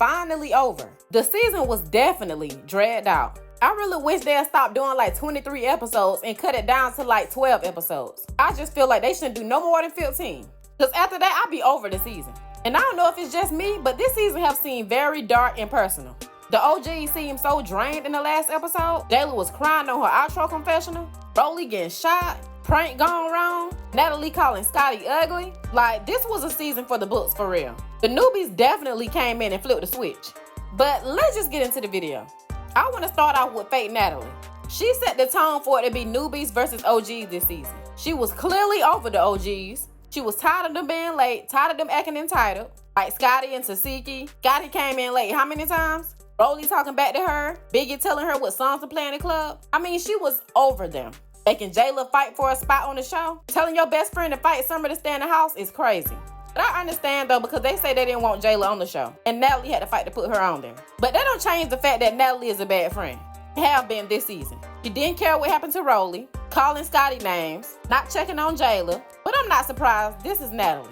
finally over. The season was definitely dragged out. I really wish they'd stop doing like 23 episodes and cut it down to like 12 episodes. I just feel like they shouldn't do no more than 15. Because after that, I'll be over the season. And I don't know if it's just me, but this season have seemed very dark and personal. The OGs seemed so drained in the last episode. Jayla was crying on her outro confessional. Rolly getting shot. Prank gone wrong. Natalie calling Scotty ugly. Like, this was a season for the books for real. The newbies definitely came in and flipped the switch. But let's just get into the video. I want to start off with fake Natalie. She set the tone for it to be newbies versus OGs this season. She was clearly over the OGs. She was tired of them being late, tired of them acting entitled. Like Scotty and Tasiki. Scotty came in late how many times? Rolly talking back to her. Biggie telling her what songs to play in the club. I mean, she was over them. Making Jayla fight for a spot on the show. Telling your best friend to fight Summer to stay in the house is crazy. But I understand though, because they say they didn't want Jayla on the show. And Natalie had to fight to put her on there. But that don't change the fact that Natalie is a bad friend. Have been this season. She didn't care what happened to Rolly. Calling Scotty names. Not checking on Jayla. But I'm not surprised. This is Natalie.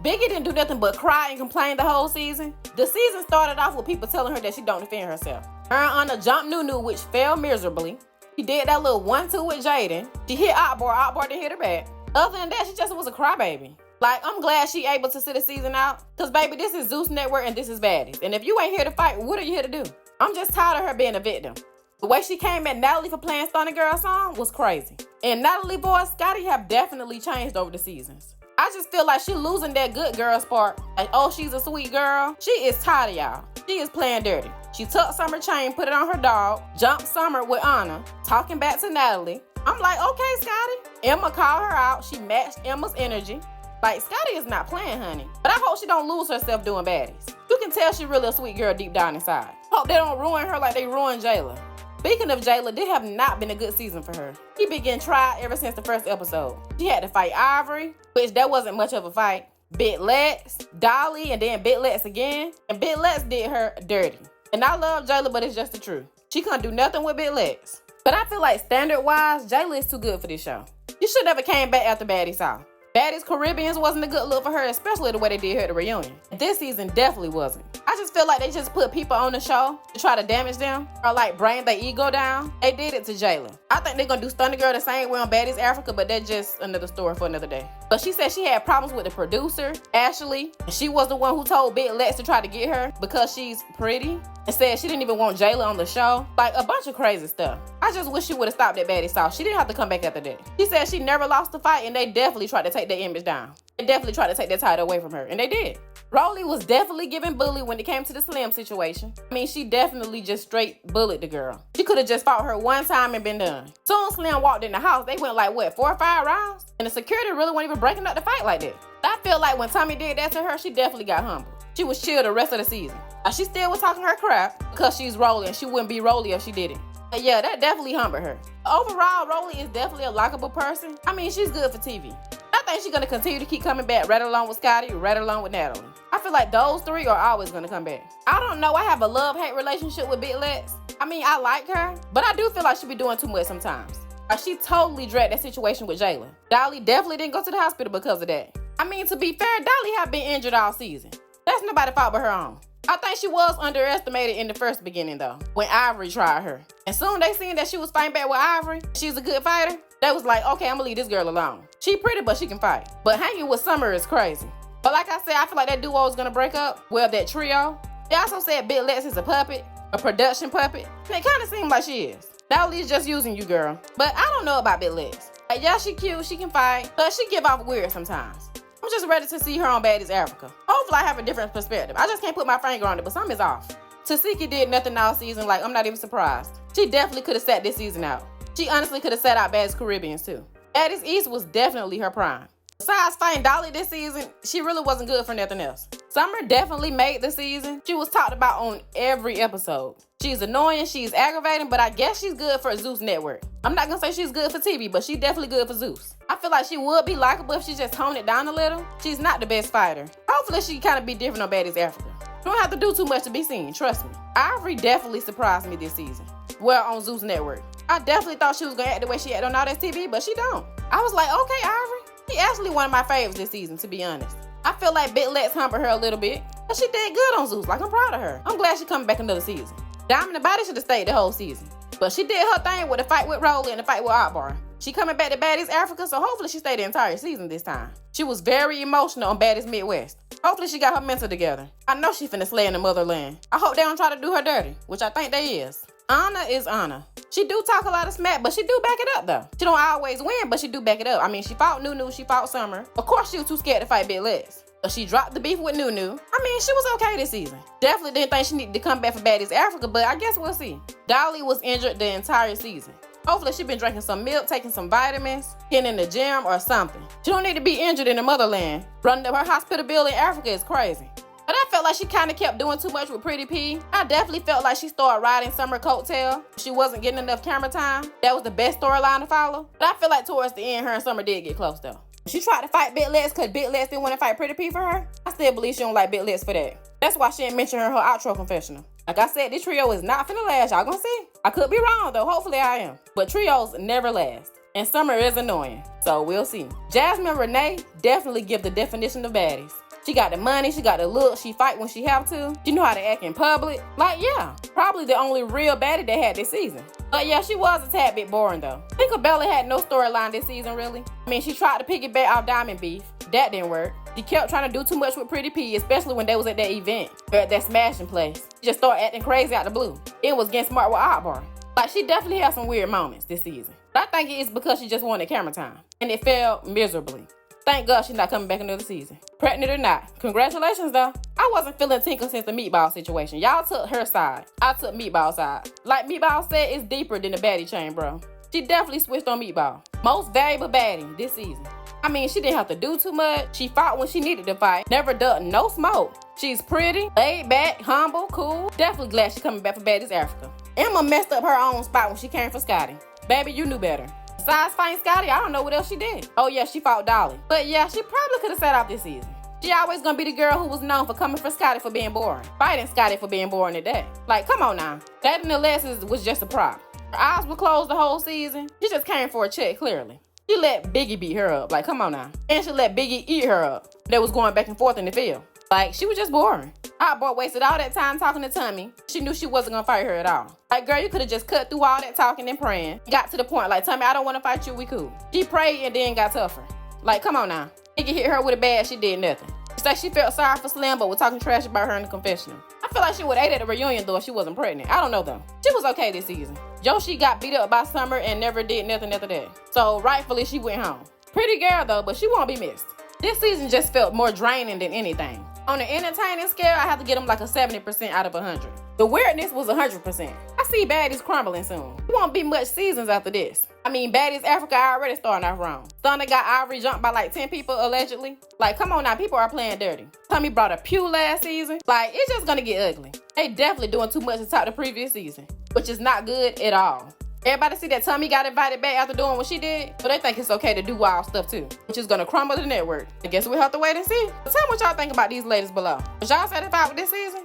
Biggie didn't do nothing but cry and complain the whole season. The season started off with people telling her that she don't defend herself. Her and Anna jumped Nunu, which fell miserably. She did that little 1-2 with Jaden. She hit Akbar didn't hit her back. Other than that, she just was a crybaby. Like, I'm glad she able to sit the season out. Cause baby, this is Zeus Network and this is Baddies. And if you ain't here to fight, what are you here to do? I'm just tired of her being a victim. The way she came at Natalie for playing Stunner Girl song was crazy. And Natalie boy, Scotty have definitely changed over the seasons. I just feel like she losing that good girl spark. Like, oh, she's a sweet girl. She is tired of y'all. She is playing dirty. She took Summer chain, put it on her dog, jumped Summer with Anna, talking back to Natalie. I'm like, okay, Scotty. Emma called her out. She matched Emma's energy. Like, Scotty is not playing, honey. But I hope she don't lose herself doing baddies. You can tell she really a sweet girl deep down inside. Hope they don't ruin her like they ruined Jayla. Speaking of Jayla, this have not been a good season for her. She been getting tried ever since the first episode. She had to fight Ivory, which that wasn't much of a fight. Big Lex, Dolly, and then Big Lex again. And Big Lex did her dirty. And I love Jayla, but it's just the truth. She couldn't do nothing with Big Lex. But I feel like standard-wise, Jayla is too good for this show. She should never came back after Baddies South. Baddies Caribbeans wasn't a good look for her, especially the way they did her at the reunion. This season definitely wasn't. I just feel like they just put people on the show to try to damage them or like bring their ego down. They did it to Jayla. I think they're gonna do Stunner Girl the same way on Baddies Africa, but that's just another story for another day. But she said she had problems with the producer, Ashley. She was the one who told Big Lex to try to get her because she's pretty and said she didn't even want Jayla on the show. Like a bunch of crazy stuff. I just wish she would have stopped at Baddies South. She didn't have to come back after that. She said she never lost the fight and they definitely tried to take their image down. They definitely tried to take that title away from her, and they did. Rolly was definitely giving bully when it came to the Slim situation. I mean, she definitely just straight bullied the girl. She could have just fought her one time and been done. Soon Slim walked in the house, they went like, what, 4 or 5 rounds? And the security really wasn't even breaking up the fight like that. I feel like when Tommy did that to her, she definitely got humbled. She was chill the rest of the season. Now, she still was talking her crap because she's Rolly, and she wouldn't be Rolly if she didn't. But yeah, that definitely humbled her. Overall, Rolly is definitely a likable person. I mean, she's good for TV. I think she's gonna continue to keep coming back right along with Scotty, right along with Natalie. I feel like those three are always gonna come back. I don't know, I have a love-hate relationship with Big Lex. I mean, I like her, but I do feel like she be doing too much sometimes. She totally dragged that situation with Jayla. Dolly definitely didn't go to the hospital because of that. I mean, to be fair, Dolly have been injured all season. That's nobody's fault but her own. I think she was underestimated in the first beginning though, when Ivory tried her. And soon they seen that she was fighting back with Ivory. She's a good fighter. They was like, okay, I'm gonna leave this girl alone. She pretty, but she can fight. But hanging with Summer is crazy. But like I said, I feel like that duo is gonna break up. Well, that trio. They also said Big Lex is a puppet, a production puppet. And it kind of seems like she is. Dolly's just using you, girl. But I don't know about Big Lex. Like, yeah, she cute, she can fight, but she give off weird sometimes. I'm just ready to see her on Baddies Africa. Hopefully I have a different perspective. I just can't put my finger on it, but something is off. Tasiki did nothing all season, like I'm not even surprised. She definitely could have sat this season out. She honestly could have sat out Baddies Caribbeans too. Baddies East was definitely her prime. Besides fighting Dolly this season, she really wasn't good for nothing else. Summer definitely made the season. She was talked about on every episode. She's annoying, she's aggravating, but I guess she's good for Zeus Network. I'm not gonna say she's good for TV, but she's definitely good for Zeus. I feel like she would be likable if she just toned it down a little. She's not the best fighter. Hopefully she kind of be different on Baddies Africa. You don't have to do too much to be seen, trust me. Ivory definitely surprised me this season. Well, on Zeus Network. I definitely thought she was gonna act the way she acted on All That TV, but she don't. I was like, okay, Ivory. She actually one of my favorites this season, to be honest. I feel like Big Lex humbled her a little bit. But she did good on Zeus. Like, I'm proud of her. I'm glad she coming back another season. Diamond and Baddies should have stayed the whole season. But she did her thing with the fight with Rolly and the fight with Akbar. She coming back to Baddies Africa, so hopefully she stayed the entire season this time. She was very emotional on Baddies Midwest. Hopefully she got her mental together. I know she finna slay in the motherland. I hope they don't try to do her dirty, which I think they is. Anna is Anna. She do talk a lot of smack, but she do back it up though. She don't always win, but she do back it up. I mean, she fought Nunu, she fought Summer. Of course she was too scared to fight Big Legs. So she dropped the beef with Nunu. I mean, she was okay this season. Definitely didn't think she needed to come back for Baddies Africa, but I guess we'll see. Dolly was injured the entire season. Hopefully she been drinking some milk, taking some vitamins, getting in the gym or something. She don't need to be injured in the motherland. Running up her hospital bill in Africa is crazy. But I felt like she kind of kept doing too much with Pretty P. I definitely felt like she started riding Summer coattail. She wasn't getting enough camera time. That was the best storyline to follow. But I feel like towards the end, her and Summer did get close though. She tried to fight Big Legs because Big Legs didn't want to fight Pretty P for her. I still believe she don't like Big Legs for that. That's why she didn't mention her in her outro confessional. Like I said, this trio is not finna last. Y'all gonna see. I could be wrong though. Hopefully I am. But trios never last. And Summer is annoying. So we'll see. Jasmine Renee definitely give the definition of baddies. She got the money, she got the look, she fight when she have to. She know how to act in public. Like, yeah, probably the only real baddie they had this season. But yeah, she was a tad bit boring though. Tinkerbella had no storyline this season, really. I mean, she tried to piggyback off Diamond beef. That didn't work. She kept trying to do too much with Pretty P, especially when they was at that event, or at that smashing place. She just started acting crazy out the blue. It was getting smart with Akbar. Like, she definitely had some weird moments this season. But I think it's because she just wanted camera time. And it failed miserably. Thank God she's not coming back another season. Pregnant or not. Congratulations though. I wasn't feeling Tinker since the Meatball situation. Y'all took her side. I took Meatball's side. Like Meatball said, it's deeper than the baddie chain, bro. She definitely switched on Meatball. Most valuable baddie this season. I mean, she didn't have to do too much. She fought when she needed to fight. Never ducked no smoke. She's pretty, laid back, humble, cool. Definitely glad she's coming back for Baddies Africa. Emma messed up her own spot when she came for Scotty. Baby, you knew better. Besides fighting Scotty, I don't know what else she did. Oh yeah, she fought Dolly. But yeah, she probably could have sat out this season. She always gonna be the girl who was known for coming for Scotty for being boring. Fighting Scotty for being boring today. Like, come on now. That and Alexis was just a prop. Her eyes were closed the whole season. She just came for a check, clearly. She let Biggie beat her up. Like, come on now. And she let Biggie eat her up. They was going back and forth in the field. Like, she was just boring. Akbar wasted all that time talking to Tommy. She knew she wasn't gonna fight her at all. Like, girl, you could have just cut through all that talking and praying. Got to the point, like, Tommy, I don't want to fight you, we cool. She prayed and then got tougher. Like, come on now. Nigga hit her with a bat, she did nothing. She said she felt sorry for Slim, but was talking trash about her in the confessional. I feel like she would have ate at the reunion though if she wasn't pregnant. I don't know though. She was okay this season. Joshi got beat up by Summer and never did nothing after that. So rightfully she went home. Pretty girl though, but she won't be missed. This season just felt more draining than anything. On the entertaining scale, I have to get them like a 70% out of 100. The weirdness was 100%. I see Baddies crumbling soon. There won't be much seasons after this. I mean, Baddies Africa already starting off wrong. Thunder got Ivory jumped by like 10 people allegedly. Like, come on now, people are playing dirty. Tommy brought a pew last season. Like, it's just gonna get ugly. They definitely doing too much to top the previous season, which is not good at all. Everybody see that Tommy got invited back after doing what she did, but they think it's okay to do wild stuff too, which is gonna crumble the network. I guess we'll have to wait and see. But tell me what y'all think about these ladies below. Was y'all satisfied with this season?